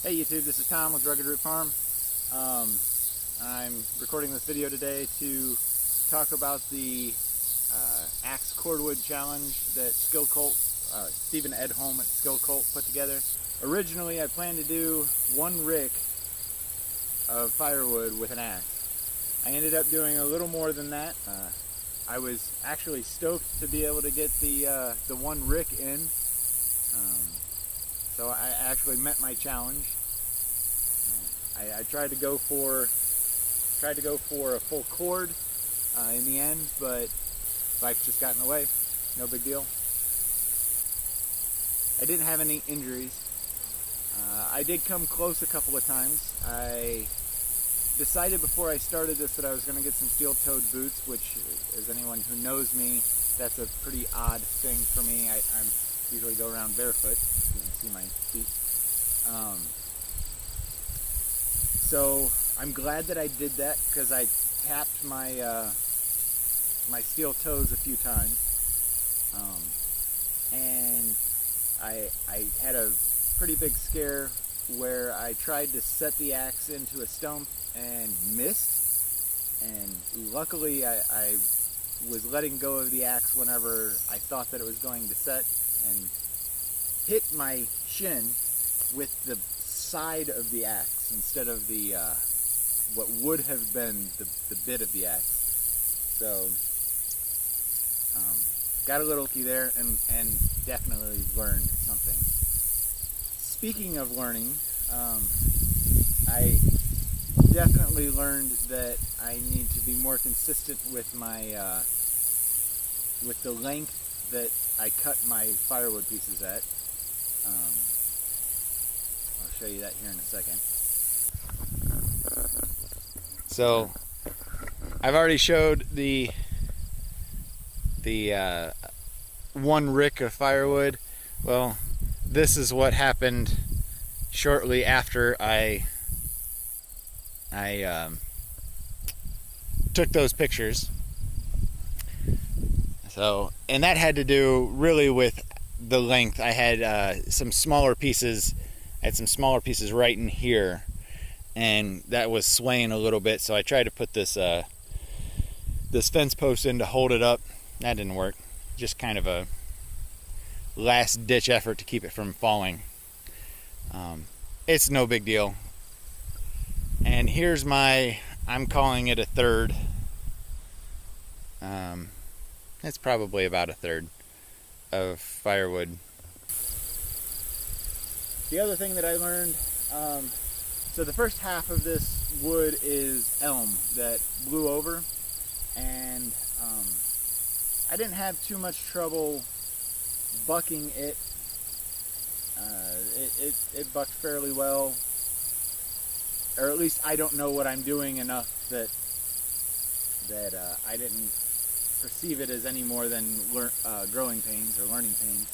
Hey YouTube, this is Tom with Rugged Root Farm. I'm recording this video today to talk about the Axe Cordwood Challenge that Skillcult, Stephen Edholm at Skillcult put together. Originally I planned to do 1 rick of firewood with an axe. I ended up doing a little more than that. I was actually stoked to be able to get the 1 rick in. So I actually met my challenge. I tried to go for a full cord in the end, but bike just got in the way. No big deal. I didn't have any injuries. I did come close a couple of times. I decided before I started this that I was going to get some steel-toed boots, which, as anyone who knows me, that's a pretty odd thing for me. I usually go around barefoot. You can see my feet. So I'm glad that I did that because I tapped my my steel toes a few times, and I had a pretty big scare where I tried to set the axe into a stump and missed, and luckily I was letting go of the axe whenever I thought that it was going to set, and hit my shin with the side of the axe instead of the what would have been the bit of the axe. So got a little lucky there, and definitely learned something. Speaking of learning, I definitely learned that I need to be more consistent with my with the length that I cut my firewood pieces at. I'll show you that here in a second. So I've already showed the 1 rick of firewood. Well, this is what happened shortly after I took those pictures. So, and that had to do really with the length. I had some smaller pieces. I had some smaller pieces right in here, and that was swaying a little bit. So I tried to put this this fence post in to hold it up. That didn't work. Just kind of a last-ditch effort to keep it from falling. It's no big deal. And here's my, I'm calling it a third. It's probably about a third of firewood. The other thing that I learned, so the first half of this wood is elm that blew over, and I didn't have too much trouble bucking it. It bucked fairly well, or at least I don't know what I'm doing enough that I didn't perceive it as any more than growing pains or learning pains.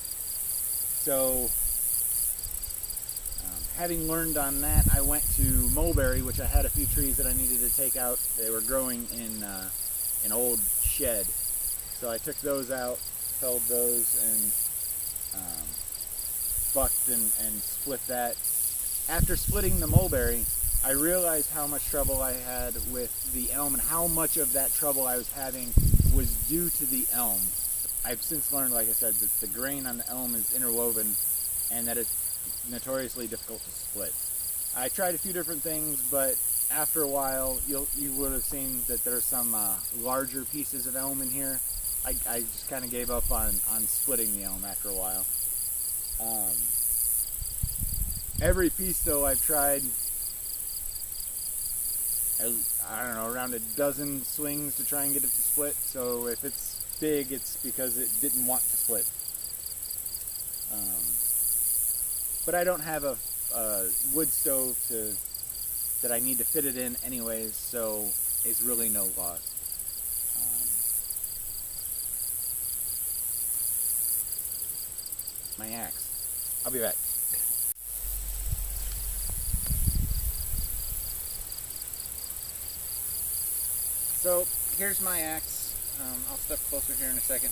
So having learned on that, I went to mulberry, which I had a few trees that I needed to take out. They were growing in an old shed. So I took those out, felled those, and bucked and split that. After splitting the mulberry, I realized how much trouble I had with the elm, and how much of that trouble I was having was due to the elm. I've since learned, like I said, that the grain on the elm is interwoven, and that it's notoriously difficult to split. I tried a few different things, but after a while, you would have seen that there's some larger pieces of elm in here. I just kind of gave up on splitting the elm after a while. Every piece, though, I've tried, I don't know, around a dozen swings to try and get it to split. So if it's big, it's because it didn't want to split. But I don't have a wood stove that I need to fit it in anyways, so it's really no loss. My axe. I'll be back. So here's my axe. I'll step closer here in a second.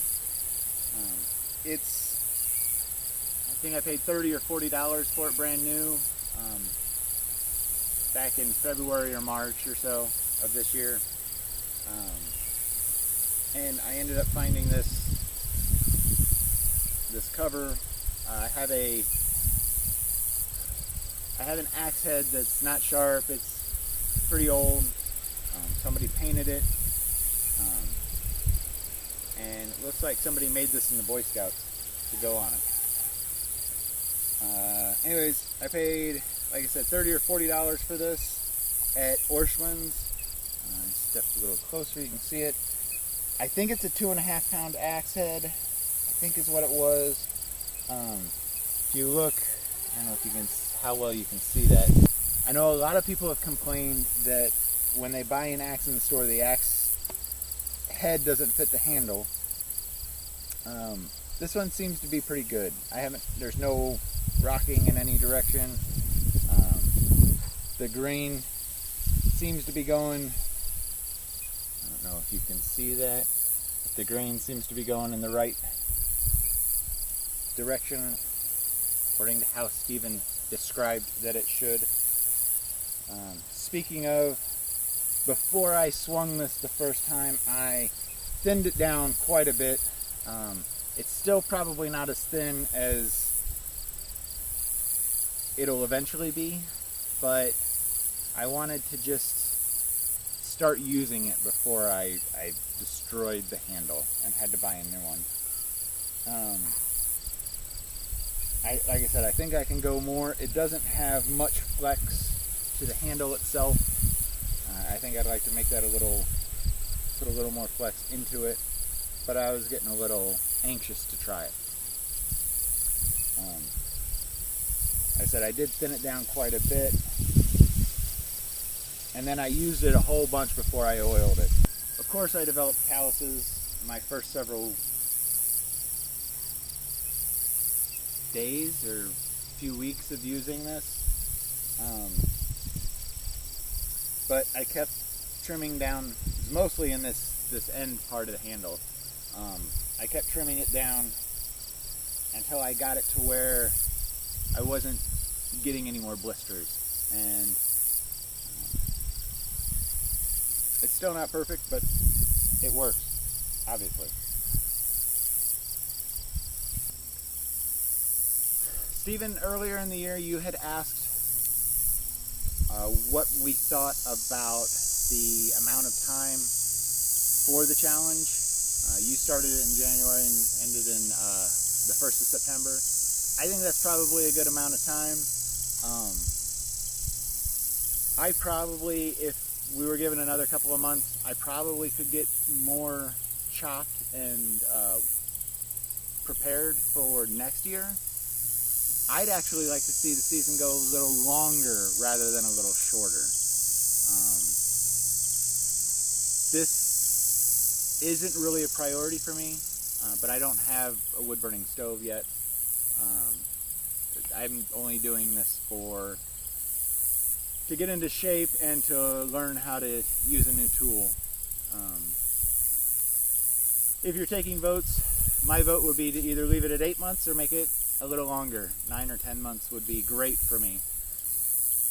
I think I paid $30 or $40 for it brand new. back in February or March or so of this year. And I ended up finding this cover. I have an axe head that's not sharp. It's pretty old. Somebody painted it, and it looks like somebody made this in the Boy Scouts to go on it. Anyways, I paid, like I said, $30 or $40 for this at Orscheln's. Step a little closer, you can see it. I think it's a 2.5 pound axe head, I think is what it was. If you look, I don't know if you can, how well you can see that. I know a lot of people have complained that when they buy an axe in the store, the axe head doesn't fit the handle. This one seems to be pretty good. There's no rocking in any direction. The grain seems to be going, I don't know if you can see that, but the grain seems to be going in the right direction, according to how Stephen described that it should. Speaking of, before I swung this the first time, I thinned it down quite a bit. It's still probably not as thin as it'll eventually be, but I wanted to just start using it before I destroyed the handle and had to buy a new one. Like I said, I think I can go more. It doesn't have much flex to the handle itself. I think I'd like to make that put a little more flex into it, but I was getting a little anxious to try it. I said I did thin it down quite a bit, and then I used it a whole bunch before I oiled it. Of course, I developed calluses my first several days or few weeks of using this, but I kept trimming down, mostly in this end part of the handle. I kept trimming it down until I got it to where I wasn't getting any more blisters, and it's still not perfect, but it works, obviously. Stephen, earlier in the year you had asked what we thought about the amount of time for the challenge. You started it in January and ended in the 1st of September. I think that's probably a good amount of time. I probably, if we were given another couple of months, I probably could get more chopped and prepared for next year. I'd actually like to see the season go a little longer rather than a little shorter. This isn't really a priority for me, but I don't have a wood-burning stove yet. I'm only doing this to get into shape and to learn how to use a new tool. If you're taking votes, my vote would be to either leave it at 8 months or make it a little longer. 9 or 10 months would be great for me.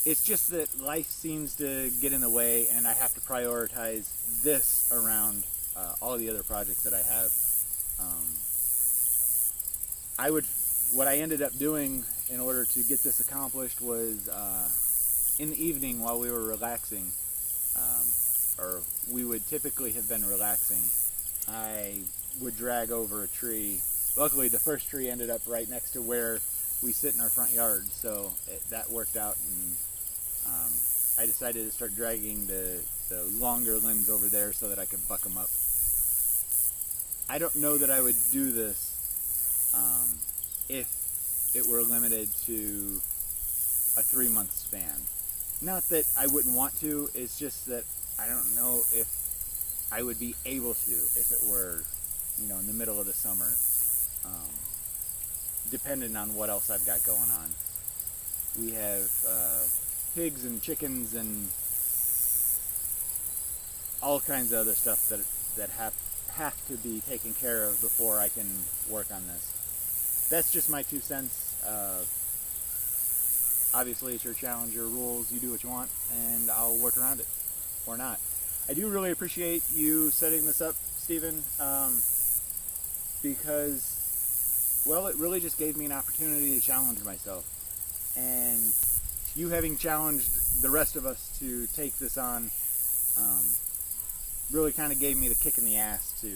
It's just that life seems to get in the way, and I have to prioritize this around all the other projects that I have. What I ended up doing in order to get this accomplished was in the evening while we were relaxing, or we would typically have been relaxing, I would drag over a tree. Luckily, the first tree ended up right next to where we sit in our front yard, so that worked out, and I decided to start dragging the longer limbs over there so that I could buck them up. I don't know that I would do this if it were limited to a 3-month span. Not that I wouldn't want to, it's just that I don't know if I would be able to if it were, in the middle of the summer, depending on what else I've got going on. We have pigs and chickens and all kinds of other stuff that have to be taken care of before I can work on this. That's just my 2 cents. obviously it's your challenge, your rules, you do what you want, and I'll work around it, or not. I do really appreciate you setting this up, Stephen, because, well, it really just gave me an opportunity to challenge myself. And you having challenged the rest of us to take this on really kind of gave me the kick in the ass to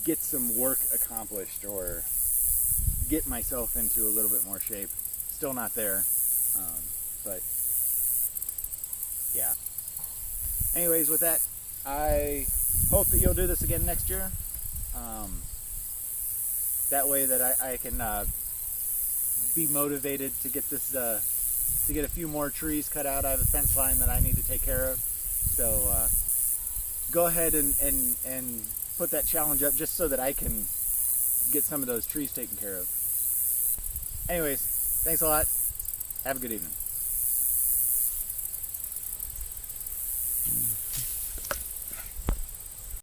get some work accomplished or get myself into a little bit more shape. Still not there, but yeah. Anyways, with that, I hope that you'll do this again next year. That way that I can be motivated to get this, to get a few more trees cut out. I have a fence line that I need to take care of. So go ahead and put that challenge up just so that I can get some of those trees taken care of. Anyways, thanks a lot. Have a good evening.